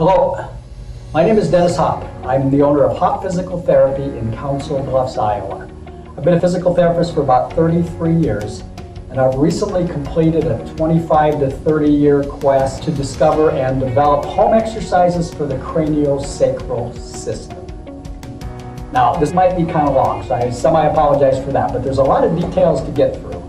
Hello, my name is Dennis Hopp. I'm the owner of Hopp Physical Therapy in Council Bluffs, Iowa. I've been a physical therapist for about 33 years, and I've recently completed a 25 to 30 year quest to discover and develop home exercises for the craniosacral system. Now, this might be kind of long, so I semi-apologize for that, but there's a lot of details to get through.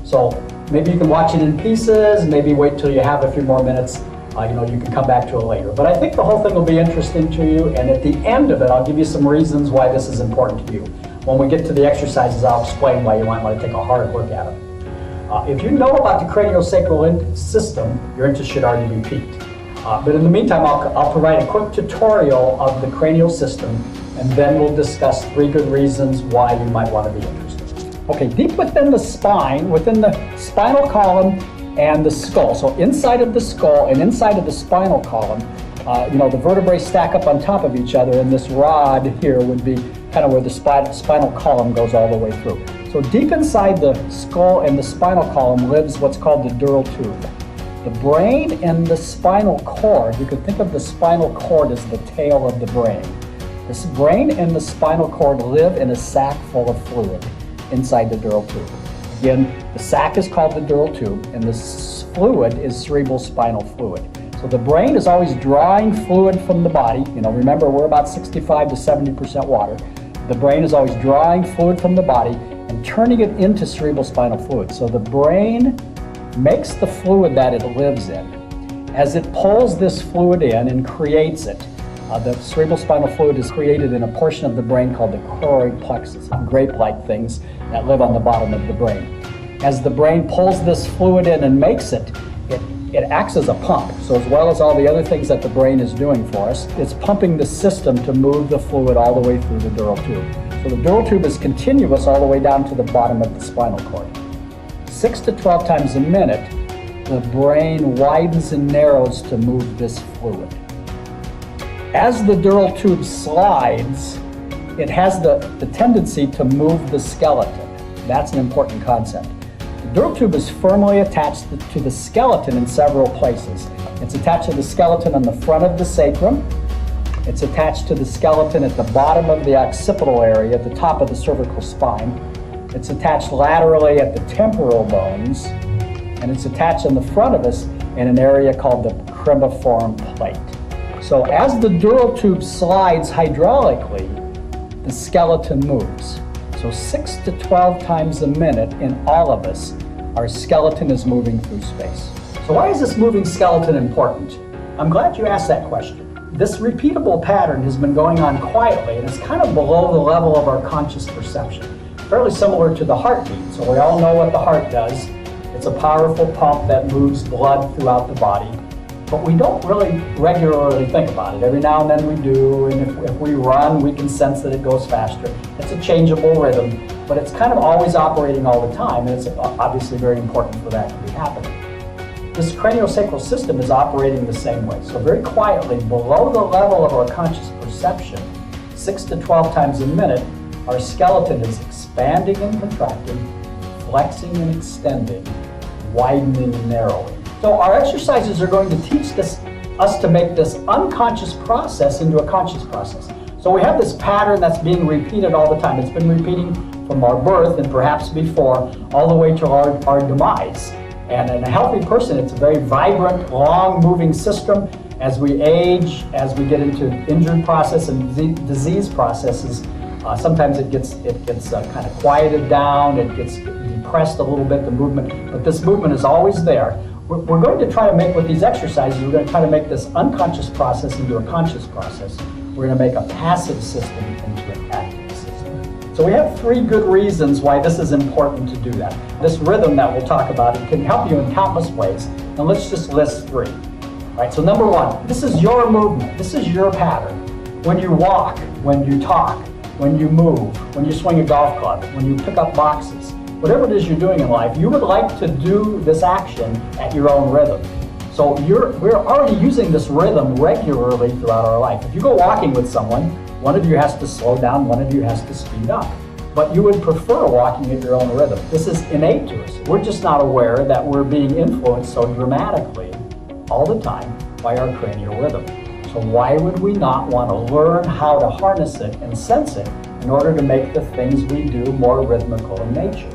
So maybe you can watch it in pieces, maybe wait till you have a few more minutes. You can come back to it later. But I think the whole thing will be interesting to you, and at the end of it, I'll give you some reasons why this is important to you. When we get to the exercises, I'll explain why you might want to take a hard look at them. If you know about the craniosacral system, your interest should already be piqued. But in the meantime, I'll provide a quick tutorial of the cranial system, and then we'll discuss 3 good reasons why you might want to be interested. Okay, deep within the spine, within the spinal column and the skull. So inside of the skull and inside of the spinal column, the vertebrae stack up on top of each other, and this rod here would be kind of where the spinal column goes all the way through. So deep inside the skull and the spinal column lives what's called the dural tube. The brain and the spinal cord, you could think of the spinal cord as the tail of the brain. This brain and the spinal cord live in a sac full of fluid inside the dural tube. Again, the sac is called the dural tube, and this fluid is cerebrospinal fluid. So the brain is always drawing fluid from the body. Remember, we're about 65 to 70% water. The brain is always drawing fluid from the body and turning it into cerebrospinal fluid. So the brain makes the fluid that it lives in. As it pulls this fluid in and creates it, the cerebrospinal fluid is created in a portion of the brain called the choroid plexus, grape-like things that live on the bottom of the brain. As the brain pulls this fluid in and makes it, it acts as a pump. So as well as all the other things that the brain is doing for us, it's pumping the system to move the fluid all the way through the dural tube. So the dural tube is continuous all the way down to the bottom of the spinal cord. 6 to 12 times a minute, the brain widens and narrows to move this fluid. As the dural tube slides, it has the tendency to move the skeleton. That's an important concept. The dural tube is firmly attached to the skeleton in several places. It's attached to the skeleton on the front of the sacrum. It's attached to the skeleton at the bottom of the occipital area, at the top of the cervical spine. It's attached laterally at the temporal bones, and it's attached in the front of us in an area called the cribriform plate. So as the dural tube slides hydraulically, the skeleton moves. So 6 to 12 times a minute in all of us, our skeleton is moving through space. So why is this moving skeleton important? I'm glad you asked that question. This repeatable pattern has been going on quietly, and it's kind of below the level of our conscious perception. Fairly similar to the heartbeat. So we all know what the heart does. It's a powerful pump that moves blood throughout the body. But we don't really regularly think about it. Every now and then we do, and if we run, we can sense that it goes faster. It's a changeable rhythm, but it's kind of always operating all the time, and it's obviously very important for that to be happening. This craniosacral system is operating the same way. So very quietly, below the level of our conscious perception, 6 to 12 times a minute, our skeleton is expanding and contracting, flexing and extending, widening and narrowing. So our exercises are going to teach us to make this unconscious process into a conscious process. So we have this pattern that's being repeated all the time. It's been repeating from our birth and perhaps before, all the way to our demise. And in a healthy person, it's a very vibrant, long-moving system. As we age, as we get into injury process and disease processes, sometimes it gets kind of quieted down, it gets depressed a little bit, the movement, but this movement is always there. We're going to try to make, with these exercises, we're going to try to make this unconscious process into a conscious process. We're going to make a passive system into an active system. So we have 3 good reasons why this is important to do that. This rhythm that we'll talk about, it can help you in countless ways. And let's just list 3. All right, so number 1, this is your movement. This is your pattern. When you walk, when you talk, when you move, when you swing a golf club, when you pick up boxes, whatever it is you're doing in life, you would like to do this action at your own rhythm. So we're already using this rhythm regularly throughout our life. If you go walking with someone, one of you has to slow down, one of you has to speed up. But you would prefer walking at your own rhythm. This is innate to us. We're just not aware that we're being influenced so dramatically all the time by our cranial rhythm. So why would we not want to learn how to harness it and sense it in order to make the things we do more rhythmical in nature?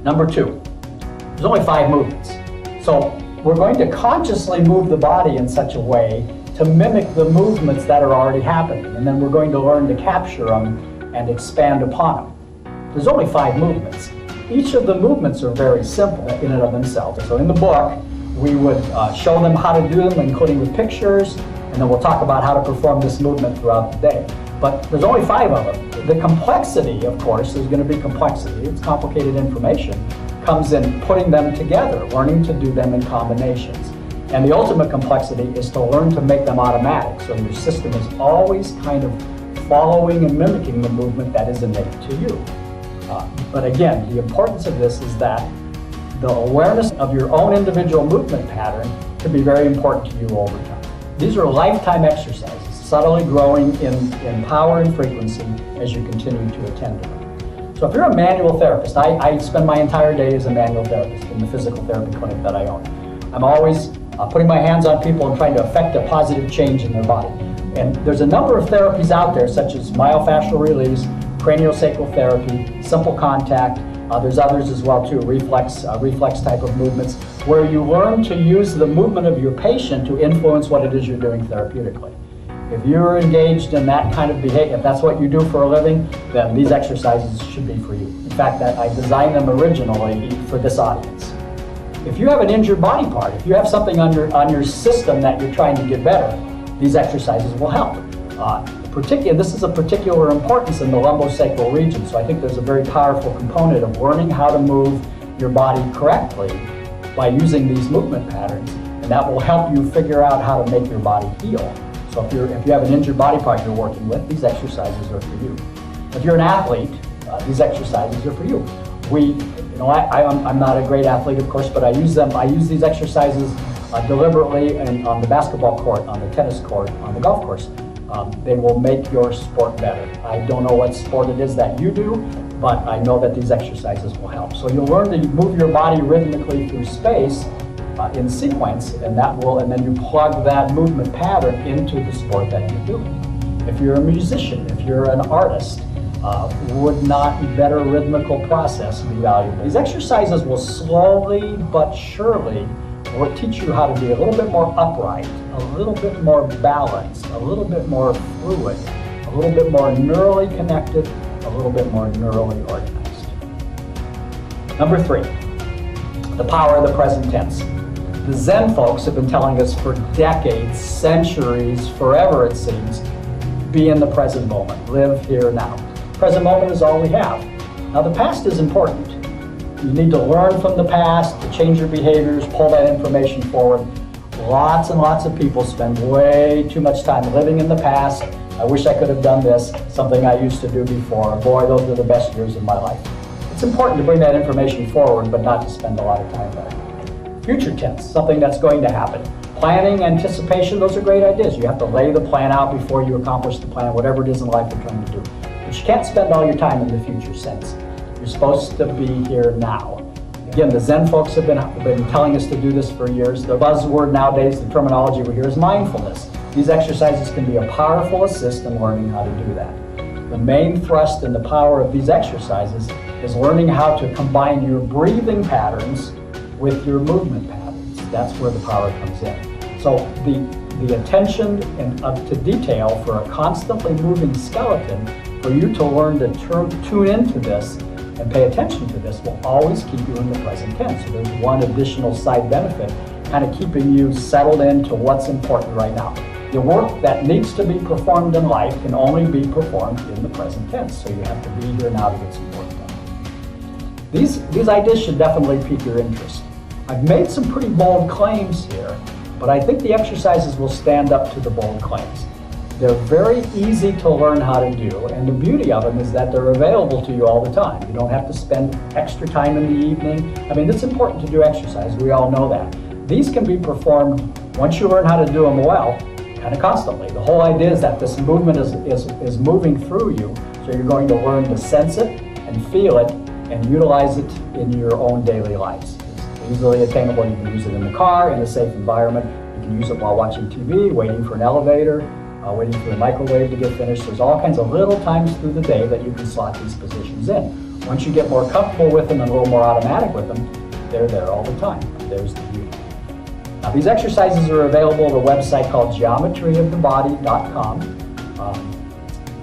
Number 2, there's only 5 movements. So we're going to consciously move the body in such a way to mimic the movements that are already happening, and then we're going to learn to capture them and expand upon them. There's only 5 movements. Each of the movements are very simple in and of themselves. So in the book, we would show them how to do them, including with pictures, and then we'll talk about how to perform this movement throughout the day. But there's only 5 of them. The complexity, of course, there's going to be complexity. It's complicated information. Comes in putting them together, learning to do them in combinations. And the ultimate complexity is to learn to make them automatic, so your system is always kind of following and mimicking the movement that is innate to you. But again, the importance of this is that the awareness of your own individual movement pattern can be very important to you over time. These are lifetime exercises, subtly growing in power and frequency as you continue to attend to them. So if you're a manual therapist, I spend my entire day as a manual therapist in the physical therapy clinic that I own. I'm always putting my hands on people and trying to affect a positive change in their body. And there's a number of therapies out there, such as myofascial release, craniosacral therapy, simple contact. There's others as well too, reflex type of movements, where you learn to use the movement of your patient to influence what it is you're doing therapeutically. If you're engaged in that kind of behavior, if that's what you do for a living, then these exercises should be for you. In fact, I designed them originally for this audience. If you have an injured body part, if you have something on your system that you're trying to get better, these exercises will help. This is a particular importance in the lumbosacral region, so I think there's a very powerful component of learning how to move your body correctly by using these movement patterns, and that will help you figure out how to make your body heal. So if you have an injured body part you're working with, these exercises are for you. If you're an athlete, these exercises are for you. I'm not a great athlete, of course, but I use these exercises deliberately on the basketball court, on the tennis court, on the golf course. They will make your sport better. I don't know what sport it is that you do, but I know that these exercises will help. So you'll learn to move your body rhythmically through space in sequence, and then you plug that movement pattern into the sport that you're doing. If you're a musician, if you're an artist, would not better rhythmical process be valuable? These exercises will slowly but surely will teach you how to be a little bit more upright, a little bit more balanced, a little bit more fluid, a little bit more neurally connected, a little bit more neurally organized. Number 3, the power of the present tense. The Zen folks have been telling us for decades, centuries, forever it seems, be in the present moment, live here now. Present moment is all we have. Now the past is important. You need to learn from the past to change your behaviors, pull that information forward. Lots and lots of people spend way too much time living in the past. I wish I could have done this, something I used to do before. Boy, those were the best years of my life. It's important to bring that information forward, but not to spend a lot of time there. Future tense, something that's going to happen. Planning, anticipation, those are great ideas. You have to lay the plan out before you accomplish the plan, whatever it is in life you're trying to do. But you can't spend all your time in the future sense. You're supposed to be here now. Again, the Zen folks have been telling us to do this for years. The buzzword nowadays, the terminology we hear is mindfulness. These exercises can be a powerful assist in learning how to do that. The main thrust and the power of these exercises is learning how to combine your breathing patterns with your movement patterns. That's where the power comes in. So the attention to detail for a constantly moving skeleton, for you to learn to tune into this and pay attention to this, will always keep you in the present tense. So there's one additional side benefit, kind of keeping you settled into what's important right now. The work that needs to be performed in life can only be performed in the present tense, so you have to be here now to get some work done. These ideas should definitely pique your interest. I've made some pretty bold claims here, but I think the exercises will stand up to the bold claims. They're very easy to learn how to do, and the beauty of them is that they're available to you all the time. You don't have to spend extra time in the evening. I mean, it's important to do exercise, we all know that. These can be performed, once you learn how to do them well, kind of constantly. The whole idea is that this movement is moving through you, so you're going to learn to sense it and feel it and utilize it in your own daily lives. It's easily attainable. You can use it in the car, in a safe environment. You can use it while watching TV, waiting for an elevator, waiting for the microwave to get finished. There's all kinds of little times through the day that you can slot these positions in. Once you get more comfortable with them and a little more automatic with them, they're there all the time. There's the beauty. Now, these exercises are available at a website called geometryofthebody.com.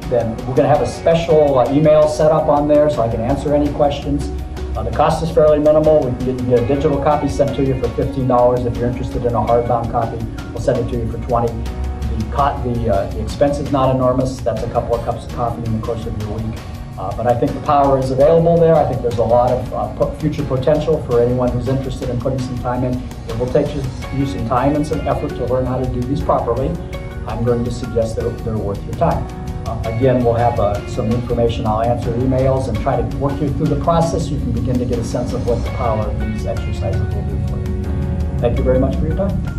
Then we're going to have a special email set up on there so I can answer any questions. The cost is fairly minimal. We can get a digital copy sent to you for $15. If you're interested in a hardbound copy, we'll send it to you for $20. The expense is not enormous. That's a couple of cups of coffee in the course of your week. But I think the power is available there. I think there's a lot of future potential for anyone who's interested in putting some time in. It will take you some time and some effort to learn how to do these properly. I'm going to suggest that they're worth your time. Again, we'll have some information. I'll answer emails and try to work you through the process. You can begin to get a sense of what the power of these exercises will do for you. Thank you very much for your time.